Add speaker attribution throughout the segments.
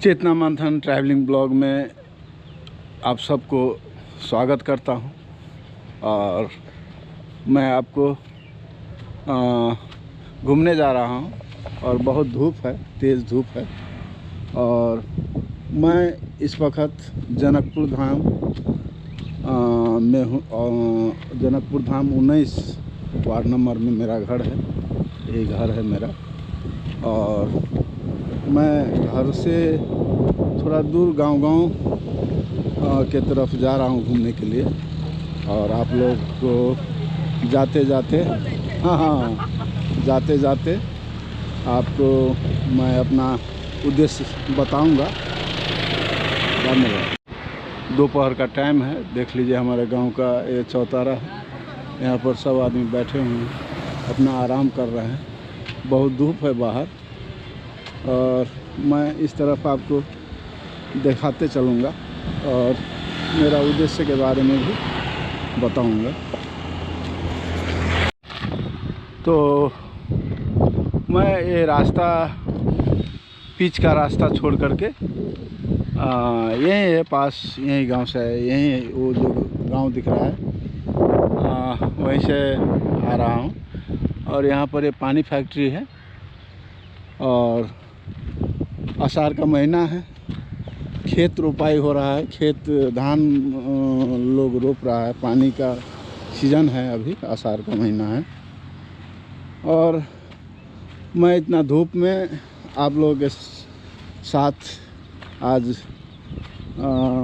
Speaker 1: चेतना मंथन travelling blog में आप सबको स्वागत करता हूं। और मैं आपको घूमने जा रहा हूं और बहुत धूप है, तेज़ धूप है। और मैं इस वक्त जनकपुर धाम में हूँ। जनकपुर धाम 19 वार्ड नंबर में मेरा घर है, ये घर है मेरा। और मैं घर से थोड़ा दूर गांव के तरफ जा रहा हूं घूमने के लिए। और आप लोग को जाते जाते आपको मैं अपना उद्देश्य बताऊंगा। धन्यवाद। दोपहर का टाइम है, देख लीजिए हमारे गांव का ये चौतारा है। यहाँ पर सब आदमी बैठे हुए हैं, अपना आराम कर रहे हैं। बहुत धूप है बाहर और मैं इस तरफ आपको दिखाते चलूँगा और मेरा उद्देश्य के बारे में भी बताऊँगा। तो मैं ये रास्ता, पिच का रास्ता छोड़ करके यहीं है पास, यहीं गांव से है, यहीं वो जो गांव दिख रहा है वहीं से आ रहा हूँ। और यहाँ पर ये पानी फैक्ट्री है और आषाढ़ का महीना है, खेत रोपाई हो रहा है, खेत धान लोग रोप रहा है। पानी का सीज़न है, अभी आषाढ़ का महीना है। और मैं इतना धूप में आप लोगों के साथ आज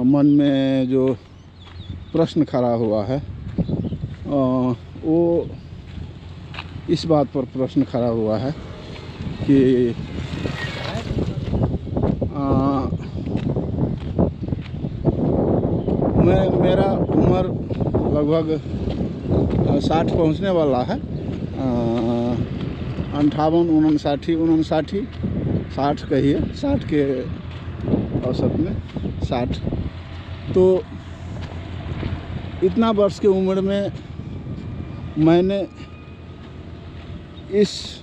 Speaker 1: मन में जो प्रश्न खड़ा हुआ है वो इस बात पर प्रश्न खड़ा हुआ है कि मेरा उम्र लगभग 60 पहुंचने वाला है। 58, 59, 60 कहिए, 60 के औसत में 60। तो इतना वर्ष की उम्र में मैंने इस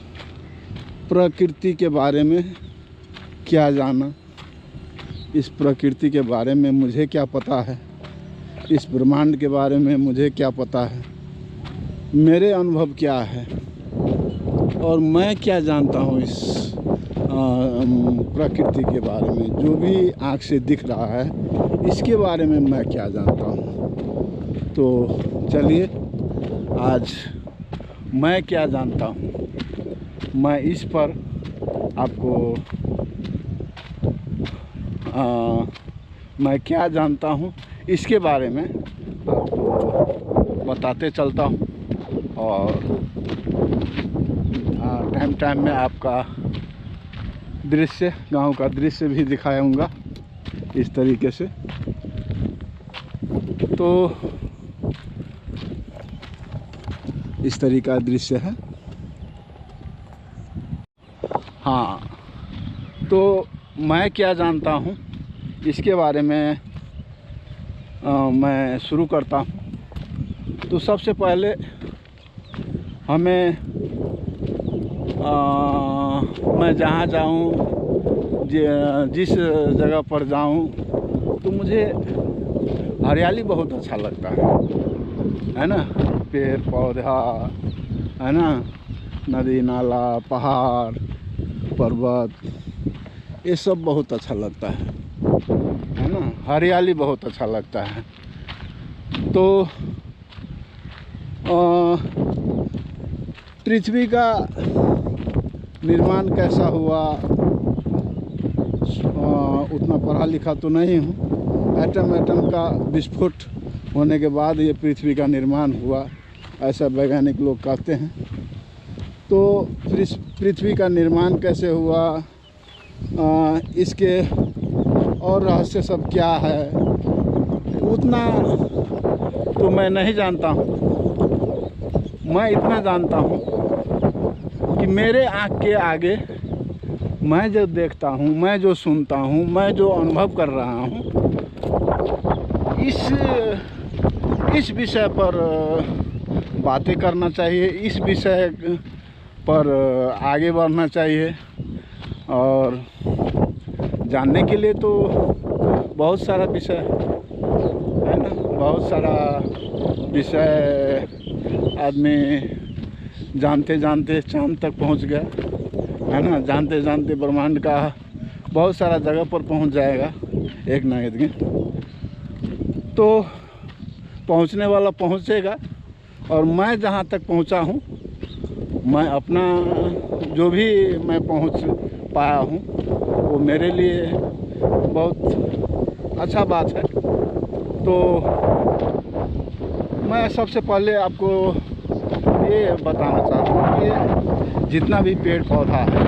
Speaker 1: प्रकृति के बारे में क्या जाना, इस प्रकृति के बारे में मुझे क्या पता है, इस ब्रह्मांड के बारे में मुझे क्या पता है, मेरे अनुभव क्या है और मैं क्या जानता हूँ इस प्रकृति के बारे में। जो भी आँख से दिख रहा है इसके बारे में मैं क्या जानता हूँ। तो चलिए, आज मैं क्या जानता हूँ, मैं इस पर आपको मैं क्या जानता हूँ इसके बारे में आपको बताते चलता हूँ। और टाइम में आपका दृश्य, गांव का दृश्य भी दिखाऊंगा इस तरीके से। तो इस तरीके का दृश्य है। हाँ, तो मैं क्या जानता हूँ इसके बारे में मैं शुरू करता हूँ। तो सबसे पहले हमें मैं जहाँ जाऊँ, जिस जगह पर जाऊँ, तो मुझे हरियाली बहुत अच्छा लगता है ना। पेड़ पौधा है ना, नदी नाला, पहाड़ पर्वत, ये सब बहुत अच्छा लगता है ना। हरियाली बहुत अच्छा लगता है। तो पृथ्वी का निर्माण कैसा हुआ, उतना पढ़ा लिखा तो नहीं हूँ। एटम का विस्फोट होने के बाद ये पृथ्वी का निर्माण हुआ, ऐसा वैज्ञानिक लोग कहते हैं। तो पृथ्वी का निर्माण कैसे हुआ, इसके और रहस्य सब क्या है, उतना तो मैं नहीं जानता हूँ। मैं इतना जानता हूँ कि मेरे आँख के आगे मैं जो देखता हूँ, मैं जो सुनता हूँ, मैं जो अनुभव कर रहा हूँ, इस विषय पर बातें करना चाहिए, इस विषय पर आगे बढ़ना चाहिए। और जानने के लिए तो बहुत सारा विषय है ना, बहुत सारा विषय आदमी जानते जानते चांद तक पहुंच गया है ना, जानते जानते ब्रह्मांड का बहुत सारा जगह पर पहुंच जाएगा एक ना एक दिन। तो पहुंचने वाला पहुंचेगा, और मैं जहां तक पहुंचा हूं, मैं अपना जो भी मैं पहुंच पाया हूं वो मेरे लिए बहुत अच्छा बात है। तो मैं सबसे पहले आपको ये बताना चाहता हूँ कि जितना भी पेड़ पौधा है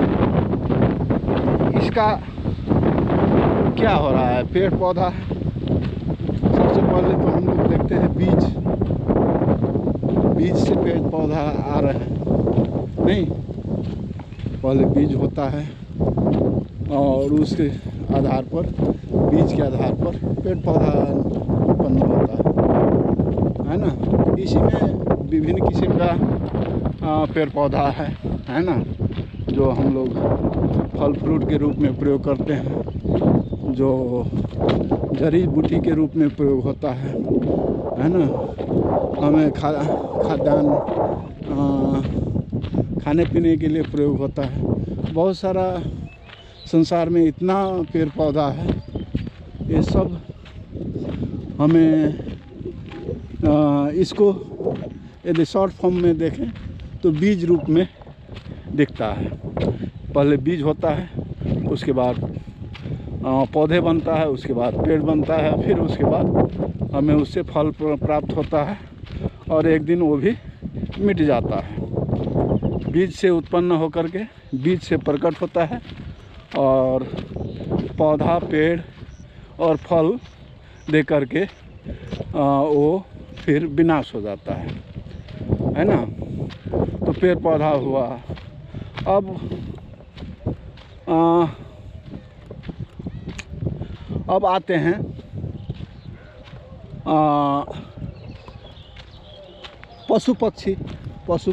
Speaker 1: इसका क्या हो रहा है। पेड़ पौधा सबसे पहले तो हम लोग देखते हैं बीज से पेड़ पौधा आ रहे हैं, नहीं, पहले बीज होता है और उसके आधार पर, बीज के आधार पर पेड़ पौधा उत्पन्न होता है ना। इसी में विभिन्न किस्म का पेड़ पौधा है ना, जो हम लोग फल फ्रूट के रूप में प्रयोग करते हैं, जो जड़ी बूटी के रूप में प्रयोग होता है ना। हमें खाद्यान्न खाने पीने के लिए प्रयोग होता है। बहुत सारा संसार में इतना पेड़ पौधा है, ये सब हमें इसको यदि शॉर्ट फॉर्म में देखें तो बीज रूप में दिखता है। पहले बीज होता है, उसके बाद पौधे बनता है, उसके बाद पेड़ बनता है, फिर उसके बाद हमें उससे फल प्राप्त होता है और एक दिन वो भी मिट जाता है। बीज से उत्पन्न होकर के बीज से प्रकट होता है और पौधा, पेड़ और फल दे करके वो फिर विनाश हो जाता है ना। तो पेड़ पौधा हुआ। अब आते हैं पशु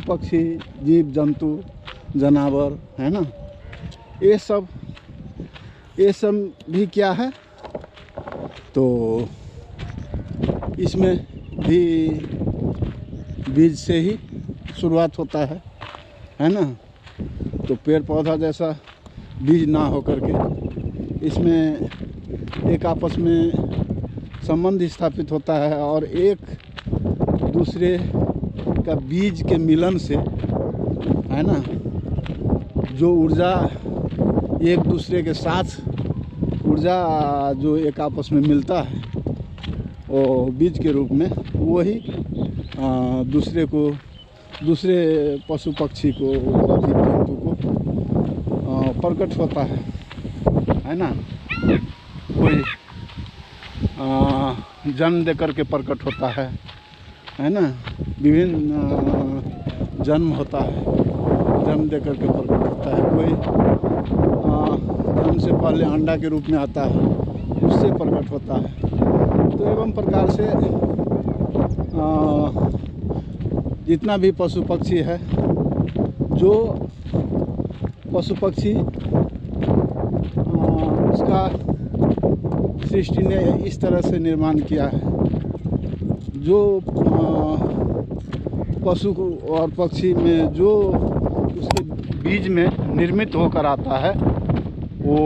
Speaker 1: पक्षी, जीव जंतु, जानवर, है ना। ये सब भी क्या है, तो इसमें भी बीज से ही शुरुआत होता है ना। तो पेड़ पौधा जैसा बीज ना हो करके इसमें एक आपस में संबंध स्थापित होता है और एक दूसरे का बीज के मिलन से, है ना, जो ऊर्जा एक दूसरे के साथ ऊर्जा जो एक आपस में मिलता है वो बीज के रूप में, वही दूसरे पशु पक्षी को, जीव जंतु को प्रकट होता है ना। कोई जन्म दे करके प्रकट होता है ना। विभिन्न जन्म होता है, जन्म दे करके प्रकट होता है। कोई जन्म से पहले अंडा के रूप में आता है, उससे प्रकट होता है। तो एवं प्रकार से जितना भी पशु पक्षी है, जो पशु पक्षी उसका सृष्टि ने इस तरह से निर्माण किया है, जो पशु और पक्षी में जो उसके बीज में निर्मित होकर आता है, वो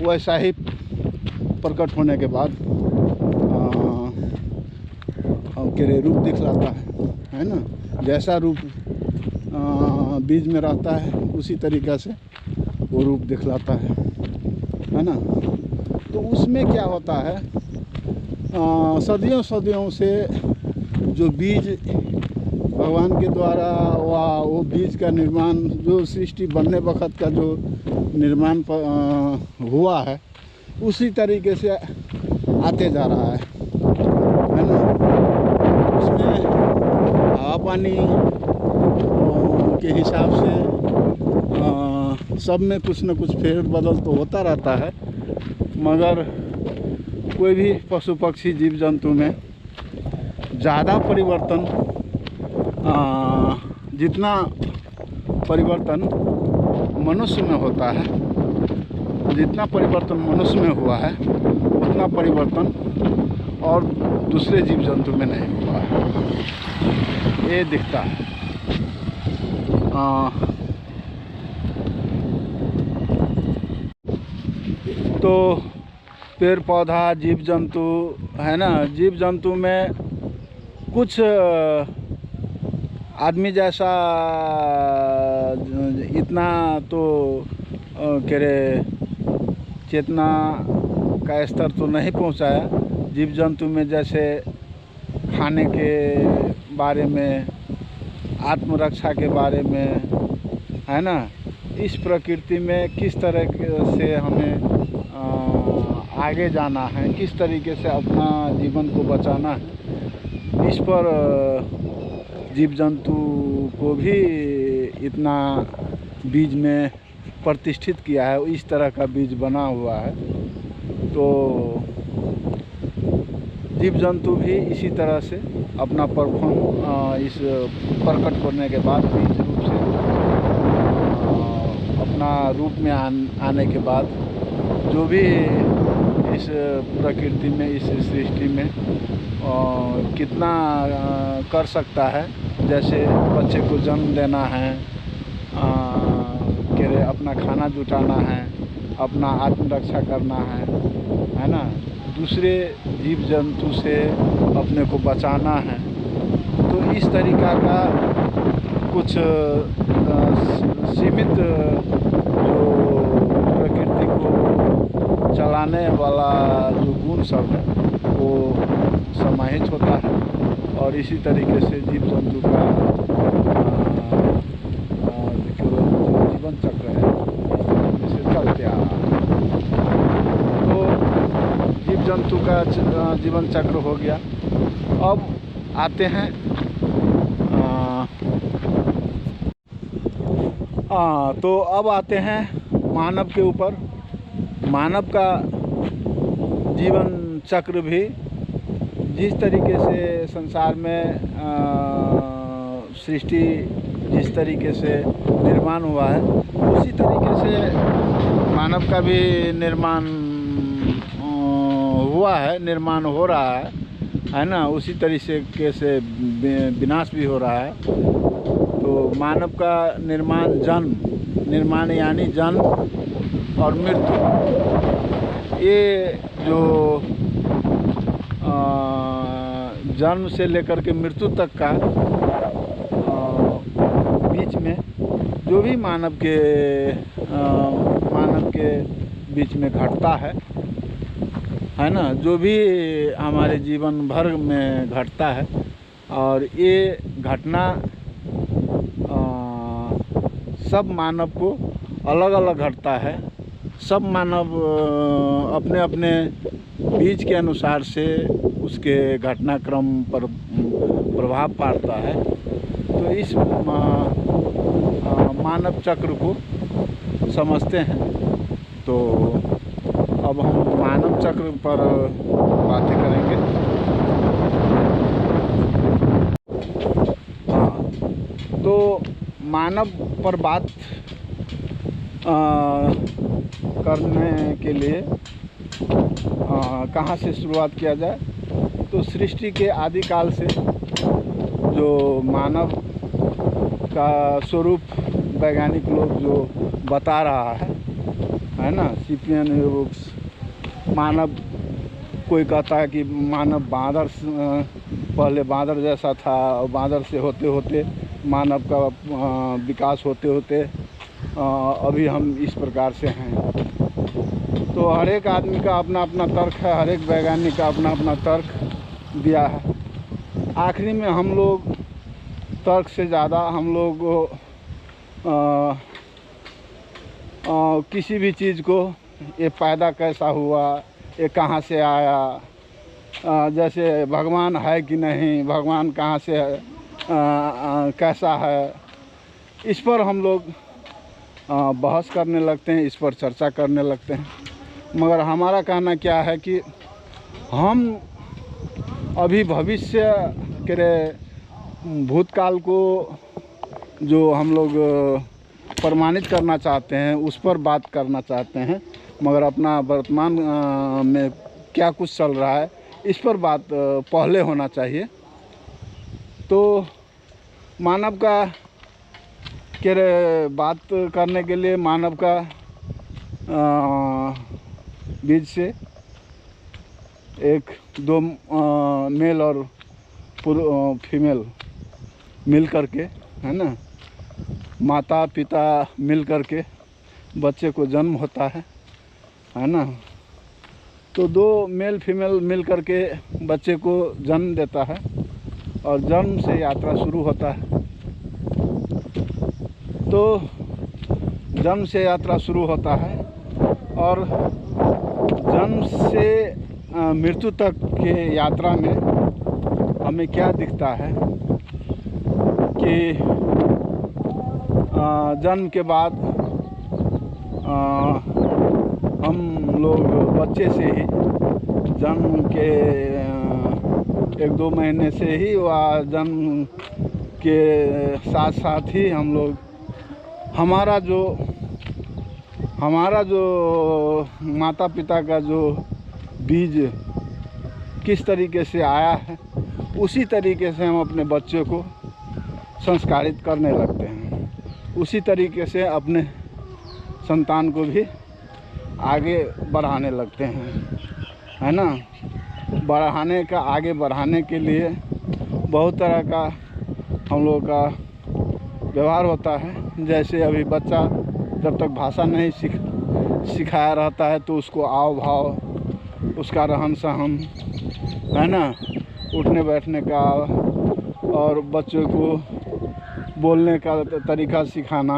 Speaker 1: वैसा ही प्रकट होने के बाद के रूप दिखलाता है ना। जैसा रूप बीज में रहता है उसी तरीक़ा से वो रूप दिखलाता है ना। तो उसमें क्या होता है, सदियों से जो बीज भगवान के द्वारा वो बीज का निर्माण, जो सृष्टि बनने वक्त का जो निर्माण हुआ है, उसी तरीके से आते जा रहा है ना। उसमें हवा पानी के हिसाब से सब में कुछ न कुछ फेर बदल तो होता रहता है, मगर कोई भी पशु पक्षी जीव जंतु में ज़्यादा परिवर्तन, जितना परिवर्तन मनुष्य में होता है जितना परिवर्तन मनुष्य में हुआ है उतना परिवर्तन और दूसरे जीव जंतु में नहीं हुआ है, ये दिखता है। तो पेड़ पौधा जीव जंतु है ना, जीव जंतु में कुछ आदमी जैसा इतना तो कह रहे चेतना का स्तर तो नहीं पहुंचाया। जीव जंतु में जैसे खाने के बारे में, आत्मरक्षा के बारे में, है ना, इस प्रकृति में किस तरह से हमें आगे जाना है, किस तरीके से अपना जीवन को बचाना है, इस पर जीव जंतु को भी इतना बीज में प्रतिष्ठित किया है, इस तरह का बीज बना हुआ है। तो जीव जंतु भी इसी तरह से अपना परफॉर्म इस प्रकट करने के बाद बीज रूप से अपना रूप में आने के बाद जो भी इस प्रकृति में, इस सृष्टि में कितना कर सकता है, जैसे बच्चे को जन्म देना है, अपना खाना जुटाना है, अपना आत्मरक्षा करना है ना, दूसरे जीव जंतु से अपने को बचाना है। तो इस तरीका का कुछ सीमित जो प्रकृति को चलाने वाला जो गुण सब है वो समाहित होता है, और इसी तरीके से जीव जंतु का जीवन चक्र है इस तरीके से चलते आ रहा है। तो जीव जंतु का जीवन चक्र हो गया। अब आते हैं तो अब आते हैं मानव के ऊपर। मानव का जीवन चक्र भी जिस तरीके से संसार में सृष्टि जिस तरीके से निर्माण हुआ है, उसी तरीके से मानव का भी निर्माण हुआ है, निर्माण हो रहा है ना, उसी तरीके से विनाश भी हो रहा है। तो मानव का निर्माण, जन्म, निर्माण यानी जन्म और मृत्यु, ये जो जन्म से लेकर के मृत्यु तक का बीच में जो भी मानव के बीच में घटता है ना, जो भी हमारे जीवन भर में घटता है, और ये घटना सब मानव को अलग अलग घटता है। सब मानव अपने अपने बीज के अनुसार से उसके घटनाक्रम पर प्रभाव पड़ता है। तो इस मानव चक्र को समझते हैं। तो अब हम मानव चक्र पर बातें करेंगे। तो मानव पर बात करने के लिए कहाँ से शुरुआत किया जाए, तो सृष्टि के आदिकाल से जो मानव का स्वरूप वैज्ञानिक लोग जो बता रहा है ना, सिपियन एवोक्स, मानव, कोई कहता है कि मानव बांदर, पहले बांदर जैसा था, और बांदर से होते होते मानव का विकास होते होते अभी हम इस प्रकार से हैं। तो हर एक आदमी का अपना अपना तर्क है, हर एक वैज्ञानिक का अपना अपना तर्क दिया है। आखिरी में हम लोग तर्क से ज़्यादा हम लोग किसी भी चीज़ को, ये पैदा कैसा हुआ, ये कहाँ से आया, जैसे भगवान है कि नहीं, भगवान कहाँ से है, कैसा है, इस पर हम लोग बहस करने लगते हैं, इस पर चर्चा करने लगते हैं। मगर हमारा कहना क्या है कि हम अभी भविष्य के भूतकाल को जो हम लोग प्रमाणित करना चाहते हैं, उस पर बात करना चाहते हैं। मगर अपना वर्तमान में क्या कुछ चल रहा है इस पर बात पहले होना चाहिए। तो मानव का बात करने के लिए मानव का बीच से एक दो मेल और फीमेल मिल करके, है ना, माता पिता मिल करके बच्चे को जन्म होता है ना। तो दो मेल फीमेल मिल करके बच्चे को जन्म देता है और जन्म से यात्रा शुरू होता है। तो जन्म से यात्रा शुरू होता है और जन्म से मृत्यु तक के यात्रा में हमें क्या दिखता है कि जन्म के बाद हम लोग बच्चे से ही जन्म के एक दो महीने से ही व जन्म के साथ साथ ही हम लोग हमारा जो माता पिता का जो बीज किस तरीके से आया है उसी तरीके से हम अपने बच्चे को संस्कारित करने लगते हैं। उसी तरीके से अपने संतान को भी आगे बढ़ाने लगते हैं, है ना। आगे बढ़ाने के लिए बहुत तरह का हम लोगों का व्यवहार होता है। जैसे अभी बच्चा जब तक भाषा नहीं सिखाया रहता है तो उसको आव भाव, उसका रहन सहन, है ना, उठने बैठने का और बच्चों को बोलने का तरीका सिखाना,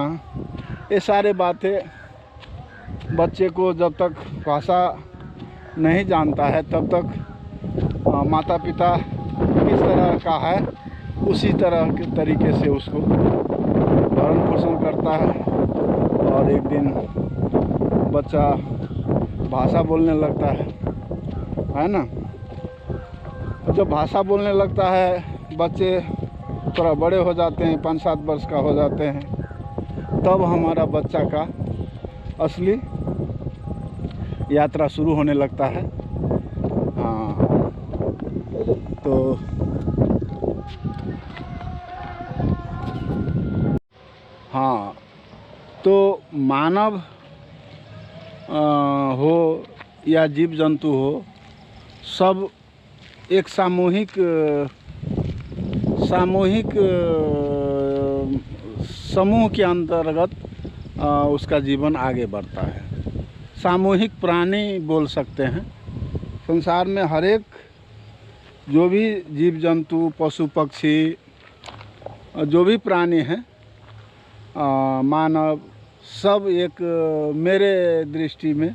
Speaker 1: ये सारे बातें बच्चे को जब तक भाषा नहीं जानता है तब तक माता पिता किस तरह का है उसी तरह के तरीके से उसको भरण पोषण करता है। और एक दिन बच्चा भाषा बोलने लगता है ना। जब भाषा बोलने लगता है बच्चे थोड़ा बड़े हो जाते हैं, 5-7 वर्ष का हो जाते हैं, तब हमारा बच्चा का असली यात्रा शुरू होने लगता है। तो हाँ, तो मानव हो या जीव जंतु हो, सब एक सामूहिक समूह के अंतर्गत उसका जीवन आगे बढ़ता है। सामूहिक प्राणी बोल सकते हैं। संसार में हर एक जो भी जीव जंतु, पशु पक्षी, जो भी प्राणी हैं, मानव, सब एक मेरे दृष्टि में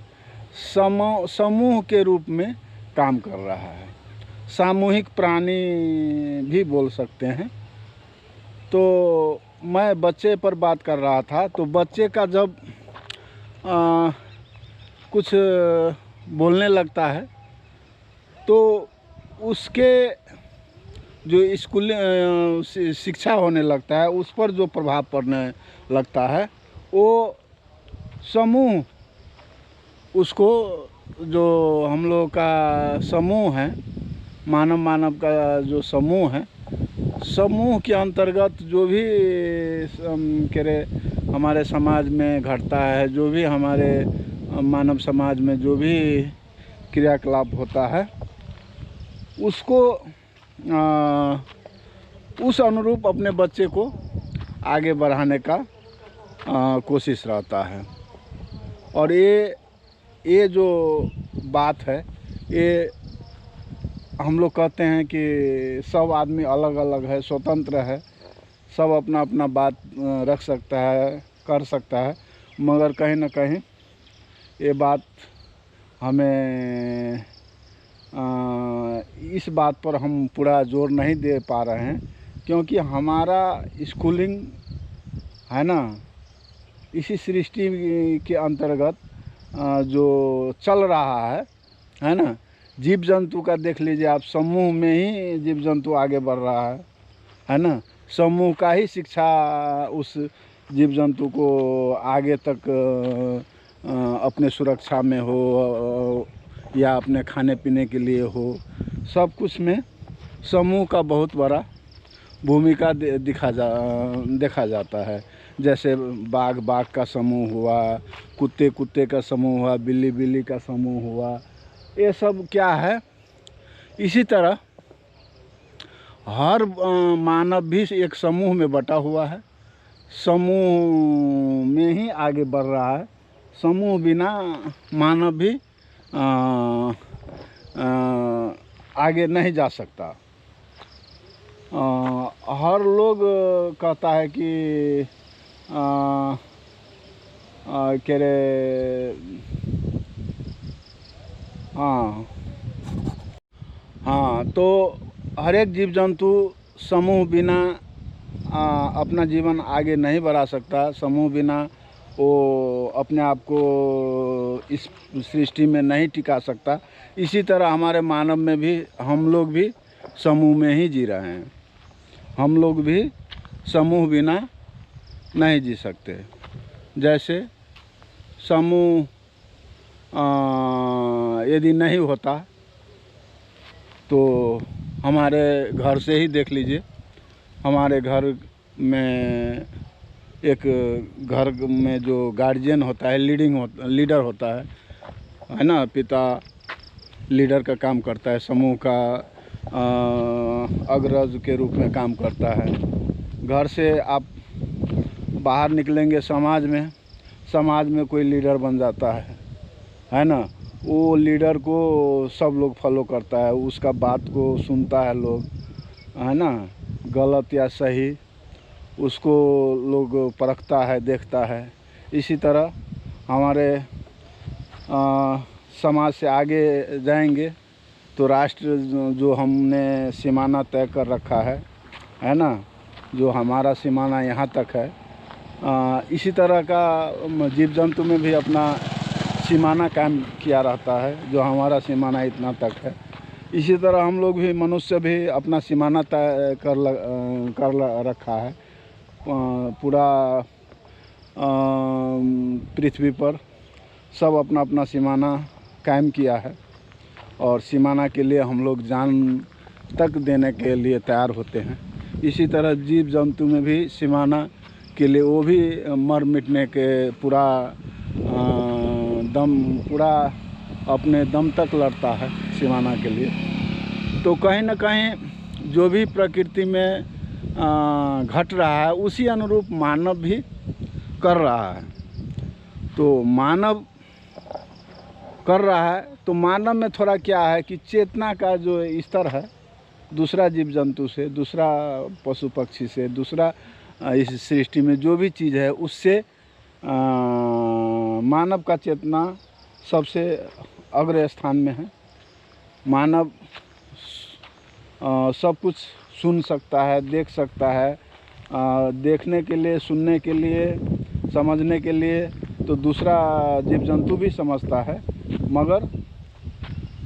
Speaker 1: समूह के रूप में काम कर रहा है। सामूहिक प्राणी भी बोल सकते हैं। तो मैं बच्चे पर बात कर रहा था। तो बच्चे का जब कुछ बोलने लगता है तो उसके जो स्कूल शिक्षा होने लगता है उस पर जो प्रभाव पड़ने लगता है वो समूह, उसको जो हम लोग का समूह है, मानव का जो समूह है, समूह के अंतर्गत जो भी हमारे समाज में घटता है, जो भी हमारे मानव समाज में जो भी क्रियाकलाप होता है उसको उस अनुरूप अपने बच्चे को आगे बढ़ाने का कोशिश रहता है। और ये जो बात है, ये हम लोग कहते हैं कि सब आदमी अलग अलग है, स्वतंत्र है, सब अपना अपना बात रख सकता है, कर सकता है, मगर कहीं ना कहीं ये बात हमें इस बात पर हम पूरा जोर नहीं दे पा रहे हैं, क्योंकि हमारा स्कूलिंग है ना, इसी सृष्टि के अंतर्गत जो चल रहा है ना। जीव जंतु का देख लीजिए आप, समूह में ही जीव जंतु आगे बढ़ रहा है ना। समूह का ही शिक्षा उस जीव जंतु को आगे तक अपने सुरक्षा में हो या अपने खाने पीने के लिए हो, सब कुछ में समूह का बहुत बड़ा भूमिका देखा जाता है। जैसे बाघ का समूह हुआ, कुत्ते का समूह हुआ, बिल्ली का समूह हुआ, ये सब क्या है। इसी तरह हर मानव भी एक समूह में बटा हुआ है, समूह में ही आगे बढ़ रहा है। समूह बिना मानव भी आगे नहीं जा सकता। हर लोग कहता है कि कह रहे हाँ, तो हर एक जीव जंतु समूह बिना अपना जीवन आगे नहीं बढ़ा सकता। समूह बिना वो अपने आप को इस सृष्टि में नहीं टिका सकता। इसी तरह हमारे मानव में भी हम लोग भी समूह में ही जी रहे हैं। हम लोग भी समूह बिना नहीं जी सकते। जैसे समूह यदि नहीं होता तो हमारे घर से ही देख लीजिए। हमारे घर में एक घर में जो गार्जियन होता है, लीडर होता है ना, पिता लीडर का काम करता है, समूह का अग्रज के रूप में काम करता है। घर से आप बाहर निकलेंगे समाज में कोई लीडर बन जाता है ना। वो लीडर को सब लोग फॉलो करता है, उसका बात को सुनता है लोग, है ना। गलत या सही उसको लोग परखता है, देखता है। इसी तरह हमारे समाज से आगे जाएंगे तो राष्ट्र जो हमने सीमाना तय कर रखा है ना, जो हमारा सीमाना यहाँ तक है, इसी तरह का जीव जंतु में भी अपना सीमाना कायम किया रहता है, जो हमारा सीमाना इतना तक है। इसी तरह हम लोग भी, मनुष्य भी अपना सीमाना तय कर रखा है। पूरा पृथ्वी पर सब अपना अपना सीमाना कायम किया है और सीमाना के लिए हम लोग जान तक देने के लिए तैयार होते हैं। इसी तरह जीव जंतु में भी सीमाना के लिए वो भी मर मिटने के पूरा अपने दम तक लड़ता है सीमाना के लिए। तो कहीं ना कहीं जो भी प्रकृति में घट रहा है उसी अनुरूप मानव भी कर रहा है। तो मानव कर रहा है तो मानव में थोड़ा क्या है कि चेतना का जो स्तर है दूसरा जीव जंतु से, दूसरा पशु पक्षी से, दूसरा इस सृष्टि में जो भी चीज़ है उससे मानव का चेतना सबसे अग्र स्थान में है। मानव सब कुछ सुन सकता है, देख सकता है। देखने के लिए, सुनने के लिए, समझने के लिए तो दूसरा जीव जंतु भी समझता है, मगर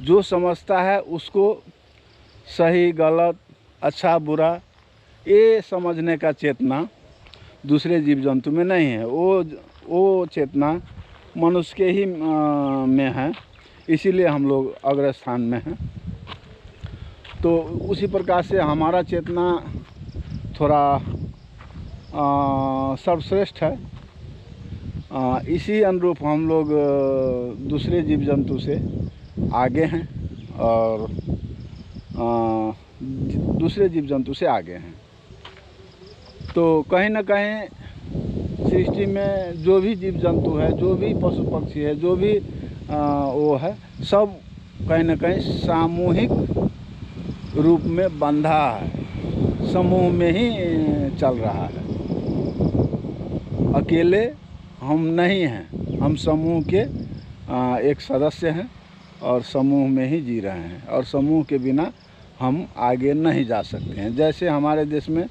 Speaker 1: जो समझता है उसको सही गलत, अच्छा बुरा, ये समझने का चेतना दूसरे जीव जंतु में नहीं है। वो चेतना मनुष्य के ही में है, इसीलिए हम लोग अग्र स्थान में हैं। तो उसी प्रकार से हमारा चेतना थोड़ा सर्वश्रेष्ठ है। इसी अनुरूप हम लोग दूसरे जीव जंतु से आगे हैं और दूसरे जीव जंतु से आगे हैं। तो कहीं ना कहीं सृष्टि में जो भी जीव जंतु है, जो भी पशु पक्षी है, जो भी वो है, सब कहीं ना कहीं सामूहिक रूप में बंधा है, समूह में ही चल रहा है। अकेले हम नहीं हैं, हम समूह के एक सदस्य हैं और समूह में ही जी रहे हैं और समूह के बिना हम आगे नहीं जा सकते हैं। जैसे हमारे देश में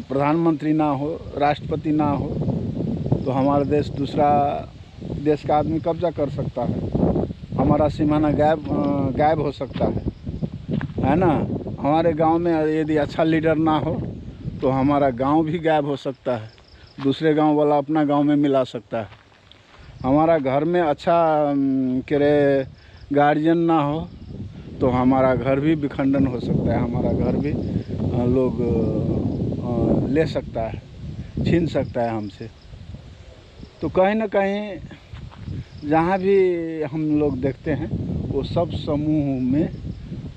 Speaker 1: प्रधानमंत्री ना हो, राष्ट्रपति ना हो तो हमारा देश दूसरा देश का आदमी कब्जा कर सकता है, हमारा सीमाना गायब हो सकता है ना। हमारे गांव में यदि अच्छा लीडर ना हो तो हमारा गांव भी गायब हो सकता है, दूसरे गांव वाला अपना गांव में मिला सकता है। हमारा घर में अच्छा करे गार्जियन ना हो तो हमारा घर भी विखंडन हो सकता है, हमारा घर भी लोग ले सकता है, छीन सकता है हमसे। तो कहीं ना कहीं जहाँ भी हम लोग देखते हैं वो सब समूह में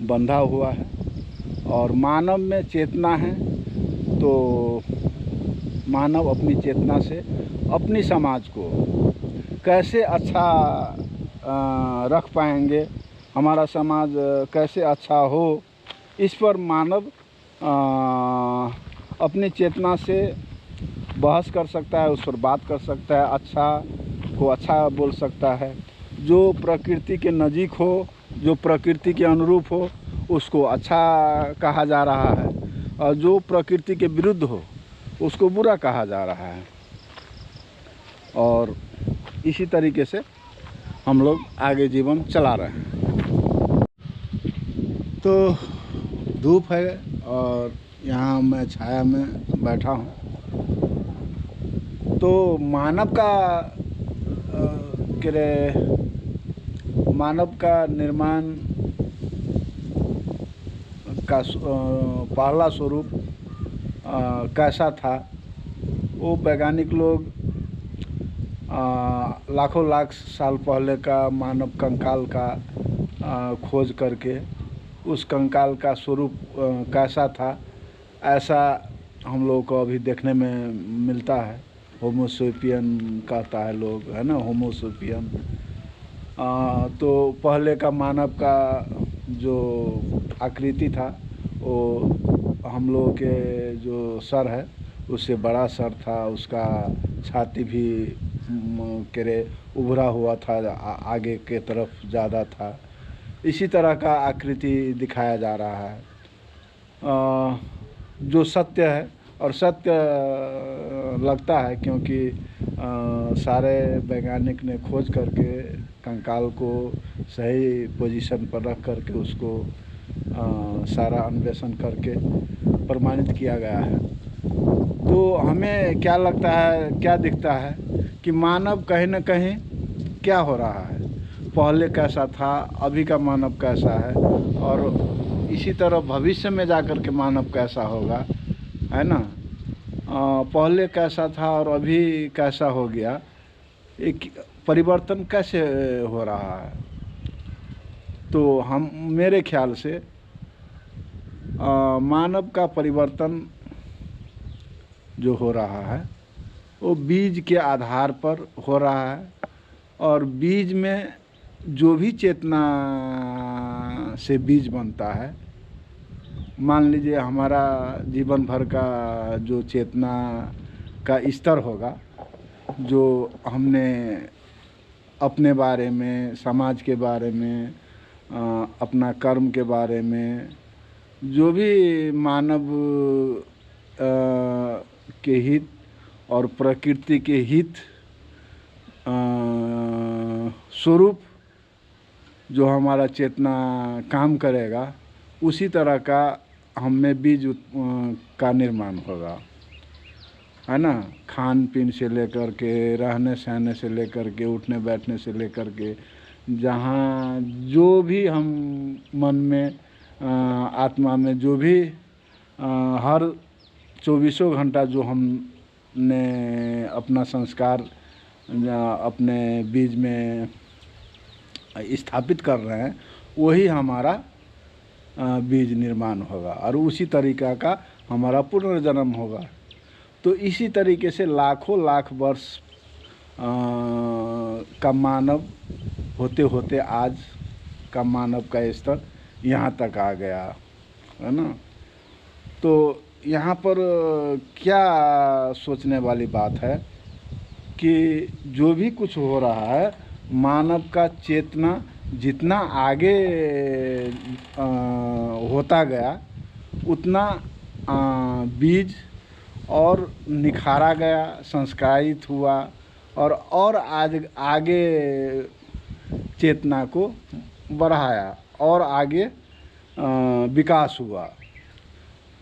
Speaker 1: बंधा हुआ है, और मानव में चेतना है तो मानव अपनी चेतना से अपनी समाज को कैसे अच्छा रख पाएंगे, हमारा समाज कैसे अच्छा हो, इस पर मानव अपनी चेतना से बहस कर सकता है, उस पर बात कर सकता है, अच्छा को अच्छा बोल सकता है। जो प्रकृति के नज़दीक हो, जो प्रकृति के अनुरूप हो, उसको अच्छा कहा जा रहा है, और जो प्रकृति के विरुद्ध हो उसको बुरा कहा जा रहा है। और इसी तरीके से हम लोग आगे जीवन चला रहे हैं। तो धूप है और यहाँ मैं छाया में बैठा हूँ। तो मानव का निर्माण का पहला स्वरूप कैसा था, वो वैज्ञानिक लोग लाखों लाख साल पहले का मानव कंकाल का खोज करके उस कंकाल का स्वरूप कैसा था, ऐसा हम लोगों को अभी देखने में मिलता है। होमोसेपियन कहता है लोग, है ना, होमोसेपियन। तो पहले का मानव का जो आकृति था वो हम लोगों के जो सर है उससे बड़ा सर था, उसका छाती भी उभरा हुआ था, आगे के तरफ ज़्यादा था। इसी तरह का आकृति दिखाया जा रहा है। जो सत्य है, और सत्य लगता है क्योंकि सारे वैज्ञानिक ने खोज करके कंकाल को सही पोजीशन पर रख करके उसको सारा अन्वेषण करके प्रमाणित किया गया है। तो हमें क्या लगता है, क्या दिखता है कि मानव कहीं ना कहीं क्या हो रहा है, पहले कैसा था, अभी का मानव कैसा है, और इसी तरह भविष्य में जाकर के मानव कैसा होगा, है ना। पहले कैसा था और अभी कैसा हो गया, एक परिवर्तन कैसे हो रहा है। तो हम मेरे ख्याल से मानव का परिवर्तन जो हो रहा है वो बीज के आधार पर हो रहा है, और बीज में जो भी चेतना से बीज बनता है, मान लीजिए हमारा जीवन भर का जो चेतना का स्तर होगा, जो हमने अपने बारे में, समाज के बारे में, अपना कर्म के बारे में, जो भी मानव के हित और प्रकृति के हित स्वरूप जो हमारा चेतना काम करेगा, उसी तरह का हम में बीज का निर्माण होगा, है ना। खान पीन से लेकर के, रहने सहने से लेकर के, उठने बैठने से लेकर के, जहाँ जो भी हम मन में आत्मा में जो भी हर 24 घंटा जो हमने अपना संस्कार अपने बीज में स्थापित कर रहे हैं, वही हमारा बीज निर्माण होगा, और उसी तरीका का हमारा पुनर्जन्म होगा। तो इसी तरीके से लाखों लाख वर्ष का मानव होते होते आज का मानव का स्तर यहाँ तक आ गया, है ना। तो यहाँ पर क्या सोचने वाली बात है कि जो भी कुछ हो रहा है, मानव का चेतना जितना आगे होता गया, उतना बीज और निखारा गया, संस्कारित हुआ, और आज आगे चेतना को बढ़ाया और आगे विकास हुआ।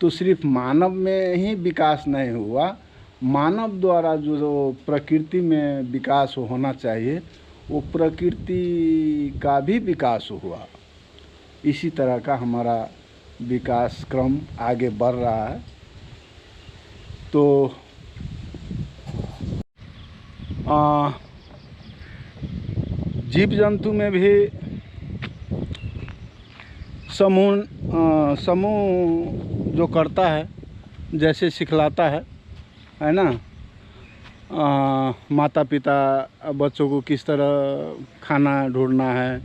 Speaker 1: तो सिर्फ मानव में ही विकास नहीं हुआ, मानव द्वारा जो प्रकृति में विकास होना चाहिए वो प्रकृति का भी विकास हुआ। इसी तरह का हमारा विकास क्रम आगे बढ़ रहा है। तो जीव जंतु में भी समूह जो करता है, जैसे सिखलाता है ना, माता पिता बच्चों को किस तरह खाना ढूंढना है,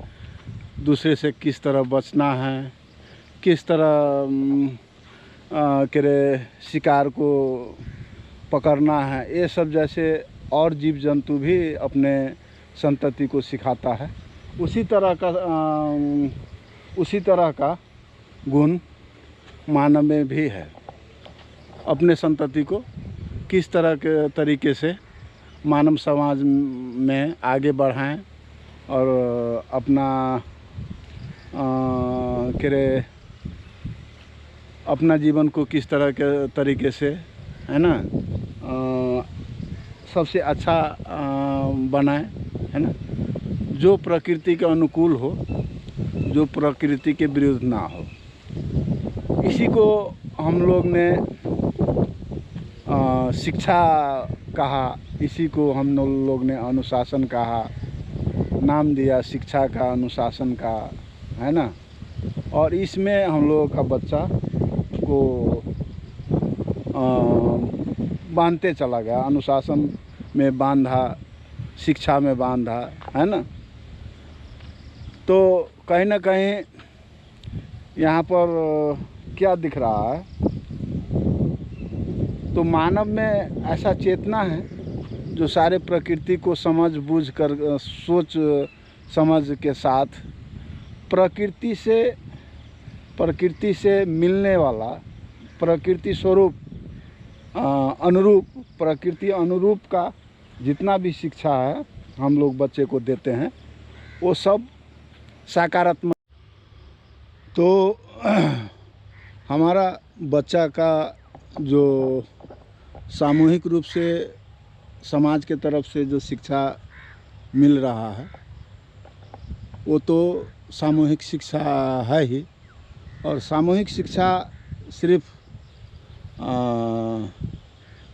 Speaker 1: दूसरे से किस तरह बचना है, किस तरह शिकार को पकड़ना है, ये सब जैसे और जीव जंतु भी अपने संतति को सिखाता है। उसी तरह का गुण मानव में भी है। अपने संतति को किस तरह के तरीके से मानव समाज में आगे बढ़ाएं और अपना अपना जीवन को किस तरह के तरीके से, है ना, सबसे अच्छा बनाएं, है ना, जो प्रकृति के अनुकूल हो, जो प्रकृति के विरुद्ध ना हो। इसी को हम लोग ने शिक्षा कहा, इसी को हम लोग ने अनुशासन कहा, नाम दिया शिक्षा का, अनुशासन का, है ना। और इसमें हम लोगों का बच्चा को बांधते चला गया, अनुशासन में बांधा, शिक्षा में बांधा, है ना। तो कहीं ना कहीं यहाँ पर क्या दिख रहा है, तो मानव में ऐसा चेतना है जो सारे प्रकृति को समझ बूझ कर, सोच समझ के साथ प्रकृति से मिलने वाला, प्रकृति स्वरूप अनुरूप, प्रकृति अनुरूप का जितना भी शिक्षा है हम लोग बच्चे को देते हैं, वो सब सकारात्मक। तो हमारा बच्चा का जो सामूहिक रूप से समाज के तरफ से जो शिक्षा मिल रहा है वो तो सामूहिक शिक्षा है ही। और सामूहिक शिक्षा सिर्फ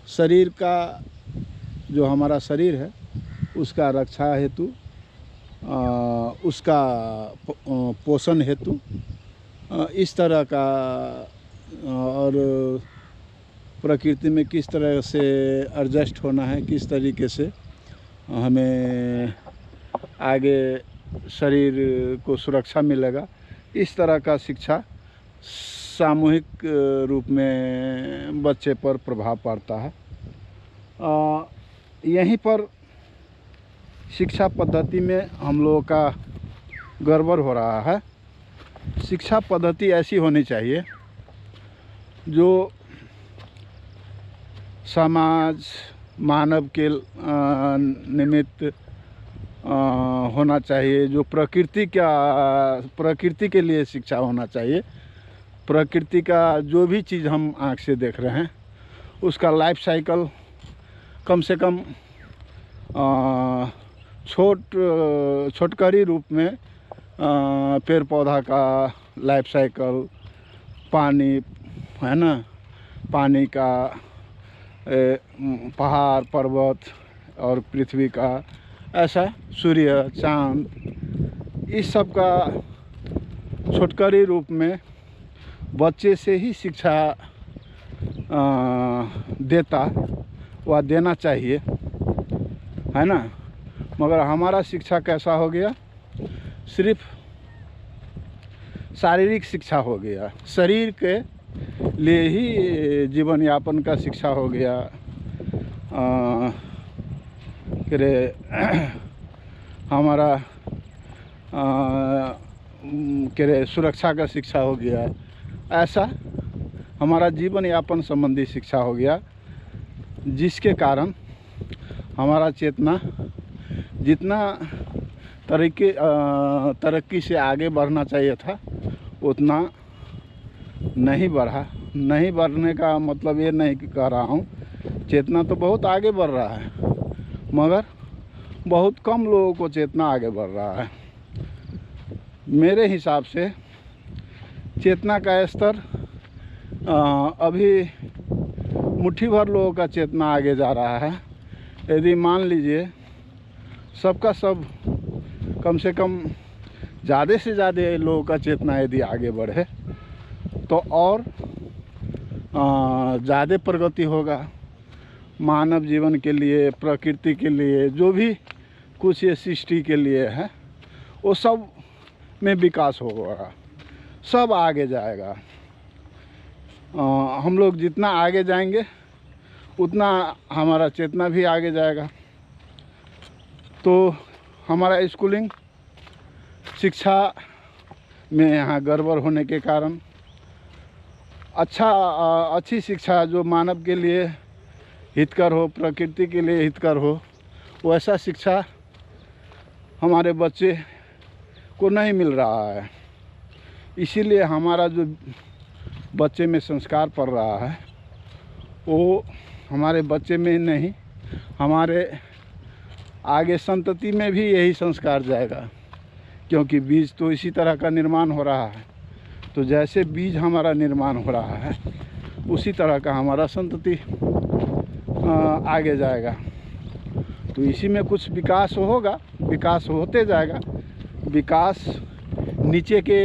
Speaker 1: शरीर का, जो हमारा शरीर है उसका रक्षा हेतु, उसका पोषण हेतु, इस तरह का, और प्रकृति में किस तरह से एडजस्ट होना है, किस तरीके से हमें आगे शरीर को सुरक्षा मिलेगा, इस तरह का शिक्षा सामूहिक रूप में बच्चे पर प्रभाव पड़ता है। यहीं पर शिक्षा पद्धति में हम लोगों का गड़बड़ हो रहा है। शिक्षा पद्धति ऐसी होनी चाहिए जो समाज मानव के निमित्त होना चाहिए, जो प्रकृति के लिए शिक्षा होना चाहिए। प्रकृति का जो भी चीज़ हम आँख से देख रहे हैं उसका लाइफ साइकिल कम से कम छोटकरी रूप में, पेड़ पौधा का लाइफ साइकिल, पानी, है ना, पानी का, पहाड़ पर्वत और पृथ्वी का, ऐसा सूर्य चाँद, इस सब का छोटकरी रूप में बच्चे से ही शिक्षा देना चाहिए, है ना। मगर हमारा शिक्षा कैसा हो गया, सिर्फ शारीरिक शिक्षा हो गया, शरीर के लिए ही जीवन यापन का शिक्षा हो गया, हमारा सुरक्षा का शिक्षा हो गया, ऐसा हमारा जीवन यापन संबंधी शिक्षा हो गया, जिसके कारण हमारा चेतना जितना तरक्की से आगे बढ़ना चाहिए था उतना नहीं बढ़ा। नहीं बढ़ने का मतलब ये नहीं कह रहा हूँ, चेतना तो बहुत आगे बढ़ रहा है, मगर बहुत कम लोगों को चेतना आगे बढ़ रहा है। मेरे हिसाब से चेतना का स्तर अभी मुट्ठी भर लोगों का चेतना आगे जा रहा है। यदि मान लीजिए सबका सब कम से कम ज़्यादा से ज़्यादा लोगों का चेतना यदि आगे बढ़े तो और ज़्यादा प्रगति होगा मानव जीवन के लिए, प्रकृति के लिए, जो भी कुछ ये सृष्टि के लिए है वो सब में विकास होगा, सब आगे जाएगा। हम लोग जितना आगे जाएंगे उतना हमारा चेतना भी आगे जाएगा। तो हमारा स्कूलिंग शिक्षा में यहाँ गड़बड़ होने के कारण अच्छी शिक्षा जो मानव के लिए हितकर हो, प्रकृति के लिए हितकर हो, वैसा शिक्षा हमारे बच्चे को नहीं मिल रहा है। इसीलिए हमारा जो बच्चे में संस्कार पड़ रहा है वो हमारे बच्चे में नहीं, हमारे आगे संतति में भी यही संस्कार जाएगा, क्योंकि बीज तो इसी तरह का निर्माण हो रहा है। तो जैसे बीज हमारा निर्माण हो रहा है उसी तरह का हमारा संतति आगे जाएगा। तो इसी में कुछ विकास होगा, विकास होते जाएगा। विकास नीचे के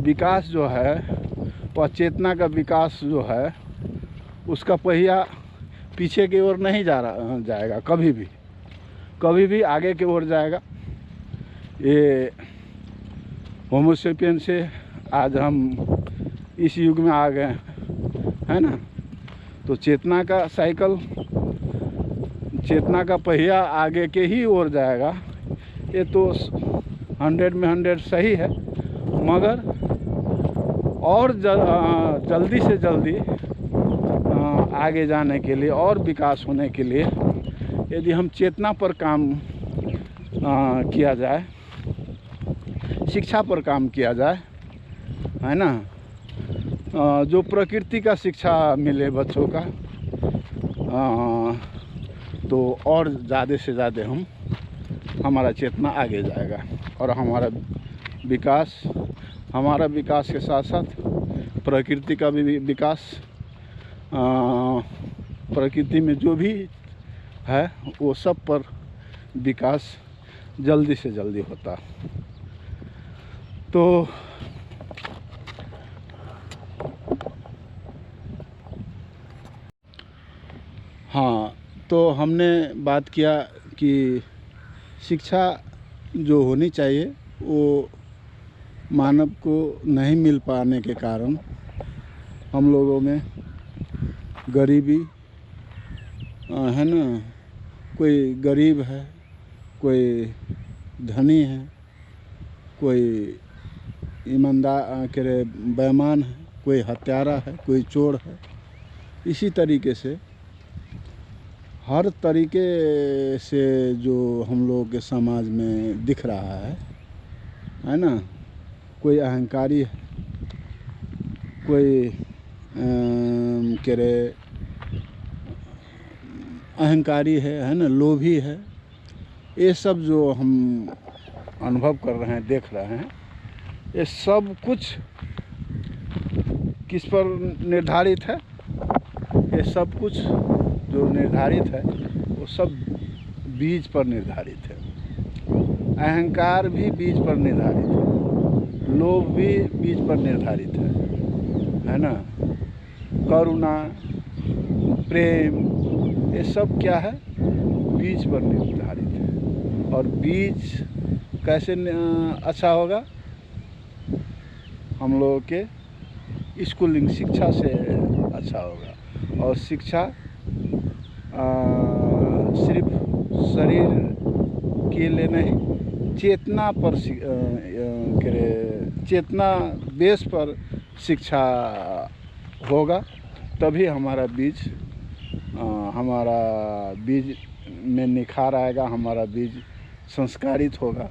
Speaker 1: विकास जो है वह चेतना का विकास जो है उसका पहिया पीछे की ओर नहीं जाएगा, कभी भी आगे की ओर जाएगा। ये होमो सेपियन से आज हम इस युग में आ गए है ना। तो चेतना का साइकिल, चेतना का पहिया आगे के ही ओर जाएगा। ये तो 100 में 100 सही है, मगर और जल्दी से जल्दी आगे जाने के लिए और विकास होने के लिए यदि हम चेतना पर काम किया जाए, शिक्षा पर काम किया जाए, है ना, जो प्रकृति का शिक्षा मिले बच्चों का, तो और ज़्यादा से ज़्यादा हमारा चेतना आगे जाएगा और हमारा विकास के साथ साथ प्रकृति का भी विकास, प्रकृति में जो भी है वो सब पर विकास जल्दी से जल्दी होता। तो हाँ, तो हमने बात किया कि शिक्षा जो होनी चाहिए वो मानव को नहीं मिल पाने के कारण हम लोगों में गरीबी है ना, कोई गरीब है, कोई धनी है, कोई ईमानदार के बेईमान है, कोई हत्यारा है, कोई चोर है। इसी तरीके से हर तरीके से जो हम लोग के समाज में दिख रहा है ना, कोई अहंकारी है, कोई अहंकारी है ना, लोभी है। ये सब जो हम अनुभव कर रहे हैं, देख रहे हैं, ये सब कुछ किस पर निर्धारित है? ये सब कुछ जो निर्धारित है वो सब बीज पर निर्धारित है। अहंकार भी बीज पर निर्धारित है, लोभ भी बीज पर निर्धारित है ना, करुणा, प्रेम, ये सब क्या है? बीज पर निर्धारित है। और बीज कैसे अच्छा होगा? हम लोगों के स्कूलिंग शिक्षा से अच्छा होगा। और शिक्षा सिर्फ शरीर के लिए नहीं, चेतना पर चेतना बेस पर शिक्षा होगा, तभी हमारा बीज में निखार आएगा, हमारा बीज संस्कारित होगा।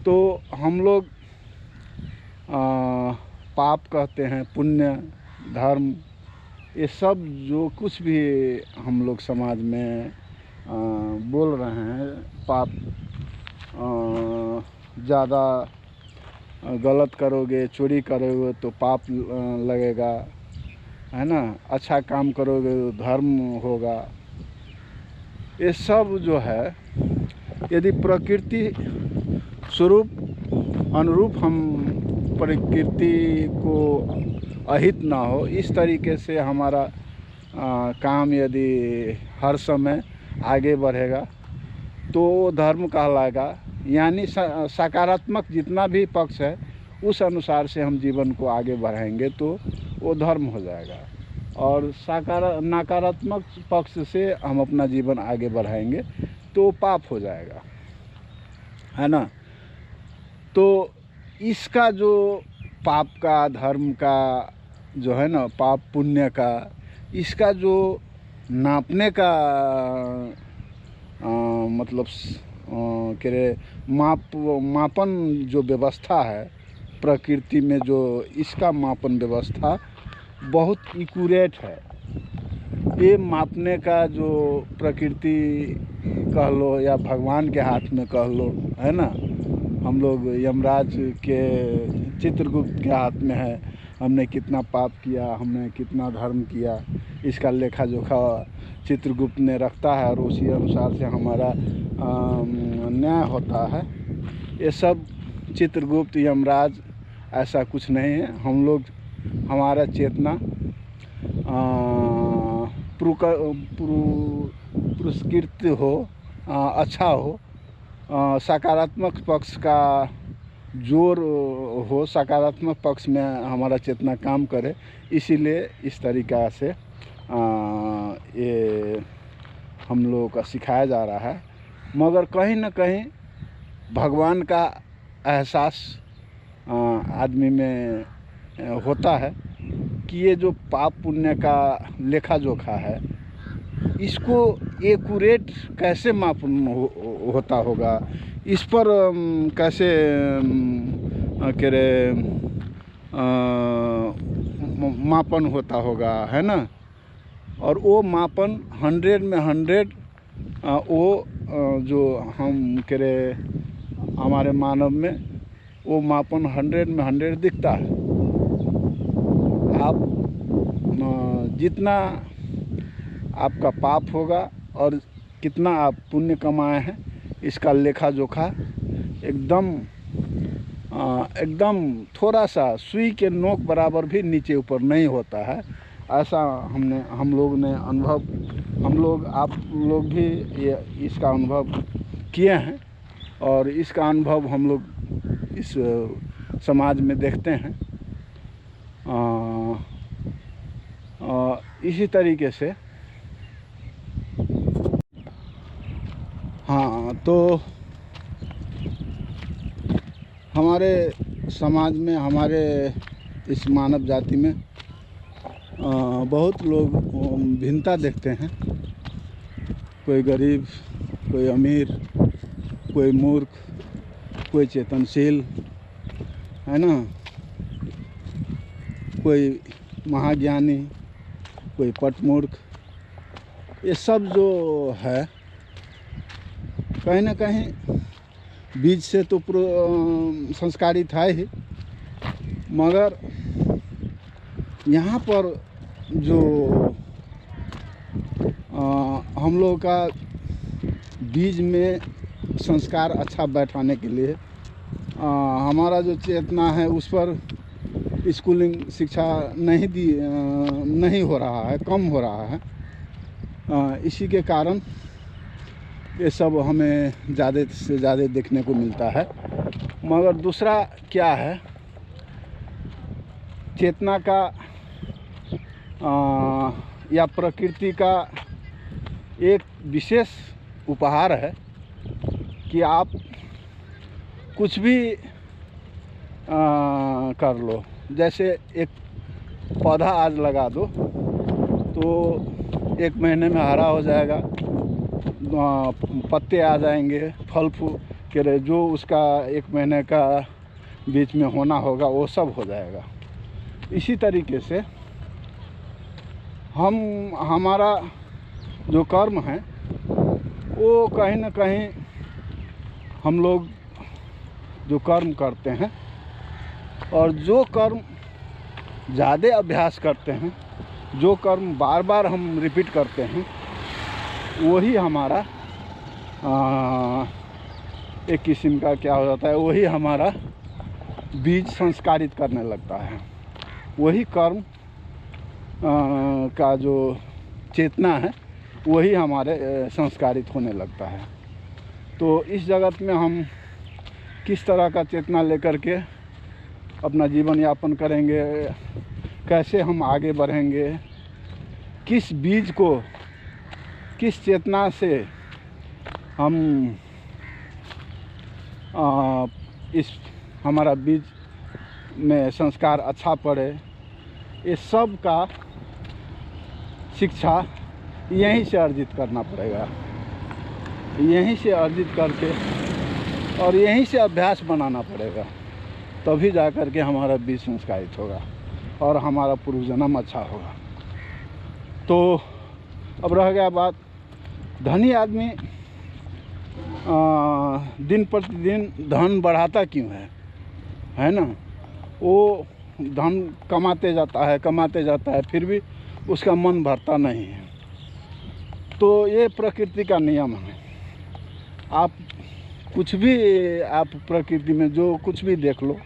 Speaker 1: तो हम लोग पाप कहते हैं, पुण्य, धर्म, ये सब जो कुछ भी हम लोग समाज में बोल रहे हैं, पाप, ज़्यादा गलत करोगे, चोरी करोगे तो पाप लगेगा, है ना, अच्छा काम करोगे तो धर्म होगा। ये सब जो है, यदि प्रकृति स्वरूप अनुरूप हम प्रकृति को अहित ना हो, इस तरीके से हमारा काम यदि हर समय आगे बढ़ेगा तो धर्म कहलाएगा। यानी सकारात्मक जितना भी पक्ष है उस अनुसार से हम जीवन को आगे बढ़ाएंगे तो वो धर्म हो जाएगा, और नकारात्मक पक्ष से हम अपना जीवन आगे बढ़ाएंगे तो पाप हो जाएगा, है ना। तो इसका जो पाप का, धर्म का जो है ना, पाप पुण्य का, इसका जो नापने का मतलब कह रहे मापन जो व्यवस्था है प्रकृति में, जो इसका मापन व्यवस्था बहुत एक्यूरेट है। ये मापने का जो प्रकृति कह लो या भगवान के हाथ में कह लो, है ना, हम लोग यमराज के चित्रगुप्त के हाथ में है, हमने कितना पाप किया, हमने कितना धर्म किया, इसका लेखा जोखा चित्रगुप्त ने रखता है और उसी अनुसार से हमारा न्याय होता है। ये सब चित्रगुप्त, यमराज ऐसा कुछ नहीं है। हम लोग, हमारा चेतना पुरस्कृत हो, अच्छा हो, सकारात्मक पक्ष का जोर हो, सकारात्मक पक्ष में हमारा चेतना काम करे, इसीलिए इस तरीक़ा से ये हम लोगों का सिखाया जा रहा है। मगर कहीं ना कहीं भगवान का एहसास आदमी में होता है कि ये जो पाप पुण्य का लेखा जोखा है, इसको एक्यूरेट कैसे मापन होता होगा, इस पर कैसे कह रहे मापन होता होगा, है ना। और वो मापन 100 में 100 वो जो हम कह रहे हमारे मानव में वो मापन 100 में 100 दिखता है। आप जितना आपका पाप होगा और कितना आप पुण्य कमाए हैं, इसका लेखा जोखा एकदम थोड़ा सा सुई के नोक बराबर भी नीचे ऊपर नहीं होता है। ऐसा हम लोग ने अनुभव, हम लोग, आप लोग भी ये इसका अनुभव किए हैं, और इसका अनुभव हम लोग इस समाज में देखते हैं। इसी तरीके से हाँ, तो हमारे समाज में, हमारे इस मानव जाति में बहुत लोग भिन्नता देखते हैं। कोई गरीब, कोई अमीर, कोई मूर्ख, कोई चेतनशील, है ना, कोई महाज्ञानी, कोई पटमूर्ख। ये सब जो है कहीं ना कहीं बीज से तो संस्कारित है ही, मगर यहाँ पर जो हम लोग का बीज में संस्कार अच्छा बैठाने के लिए हमारा जो चेतना है उस पर स्कूलिंग शिक्षा नहीं हो रहा है, कम हो रहा है। इसी के कारण ये सब हमें ज़्यादा से ज़्यादा देखने को मिलता है। मगर दूसरा क्या है, चेतना का या प्रकृति का एक विशेष उपहार है कि आप कुछ भी कर लो। जैसे एक पौधा आज लगा दो तो 1 महीने में हरा हो जाएगा, पत्ते आ जाएंगे, फल फूल के जो उसका 1 महीने का बीच में होना होगा वो सब हो जाएगा। इसी तरीके से हमारा जो कर्म है वो कहीं ना कहीं हम लोग जो कर्म करते हैं, और जो कर्म ज़्यादा अभ्यास करते हैं, जो कर्म बार बार हम रिपीट करते हैं, वही हमारा एक किस्म का क्या हो जाता है, वही हमारा बीज संस्कारित करने लगता है। वही कर्म का जो चेतना है वही हमारे संस्कारित होने लगता है। तो इस जगत में हम किस तरह का चेतना लेकर के अपना जीवन यापन करेंगे, कैसे हम आगे बढ़ेंगे, किस बीज को, किस चेतना से हम इस हमारा बीज में संस्कार अच्छा पड़े, ये सब का शिक्षा यहीं से अर्जित करना पड़ेगा। यहीं से अर्जित करके और यहीं से अभ्यास बनाना पड़ेगा, तभी जा कर के हमारा बीज संस्कारित होगा और हमारा पूर्व जन्म अच्छा होगा। तो अब रह गया बात, धनी आदमी दिन प्रतिदिन धन बढ़ाता क्यों है ना? वो धन कमाते जाता है, फिर भी उसका मन भरता नहीं है। तो ये प्रकृति का नियम है। आप कुछ भी, आप प्रकृति में जो कुछ भी देख लो,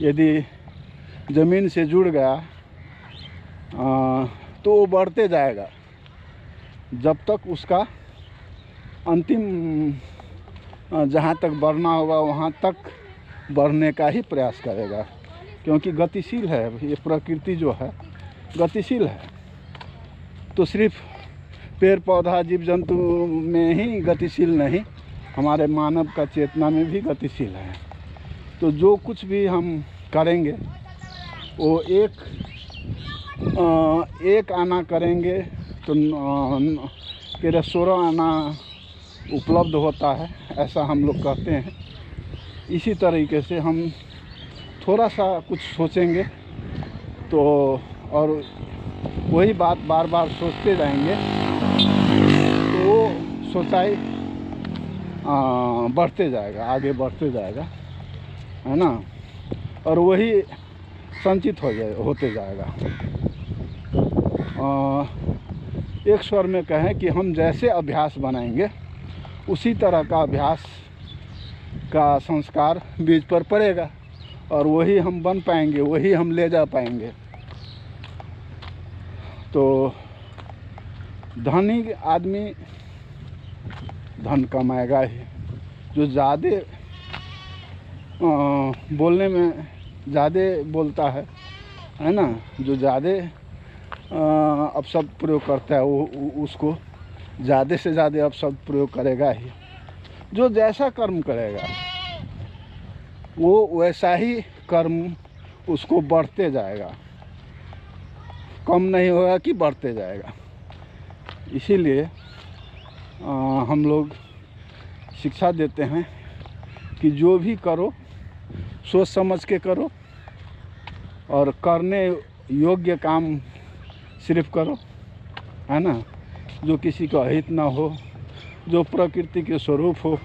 Speaker 1: यदि ज़मीन से जुड़ गया तो वो बढ़ते जाएगा जब तक उसका अंतिम जहाँ तक बढ़ना होगा वहाँ तक बढ़ने का ही प्रयास करेगा, क्योंकि गतिशील है ये प्रकृति, जो है गतिशील है। तो सिर्फ पेड़ पौधा जीव जंतु में ही गतिशील नहीं, हमारे मानव का चेतना में भी गतिशील है। तो जो कुछ भी हम करेंगे वो एक आना करेंगे तो 16 आना उपलब्ध होता है, ऐसा हम लोग कहते हैं। इसी तरीके से हम थोड़ा सा कुछ सोचेंगे तो, और वही बात बार बार सोचते जाएंगे तो वो सोचाई बढ़ते जाएगा, आगे बढ़ते जाएगा, है ना? और वही संचित होते जाएगा। एक स्वर में कहें कि हम जैसे अभ्यास बनाएंगे उसी तरह का अभ्यास का संस्कार बीज पर पड़ेगा और वही हम बन पाएंगे, वही हम ले जा पाएंगे। तो धनी आदमी धन कमाएगा ही, जो ज़्यादा बोलने में ज़्यादा बोलता है ना, जो ज़्यादा अपशब्द प्रयोग करता है वो उसको ज़्यादा से ज़्यादा अपशब्द प्रयोग करेगा ही। जो जैसा कर्म करेगा वो वैसा ही कर्म उसको बढ़ते जाएगा, कम नहीं होगा कि बढ़ते जाएगा। इसीलिए हम लोग शिक्षा देते हैं कि जो भी करो सोच समझ के करो और करने योग्य काम सिर्फ करो, है ना? जो किसी का हित ना हो, जो प्रकृति के स्वरूप हो,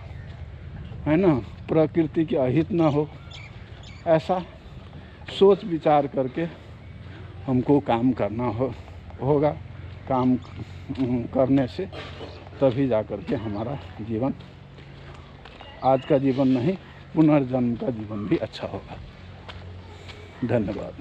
Speaker 1: है ना? प्रकृति के अहित ना हो, ऐसा सोच विचार करके हमको काम करना होगा। काम करने से तभी जा कर के हमारा जीवन, आज का जीवन नहीं पुनर्जन्म का जीवन भी अच्छा होगा। धन्यवाद।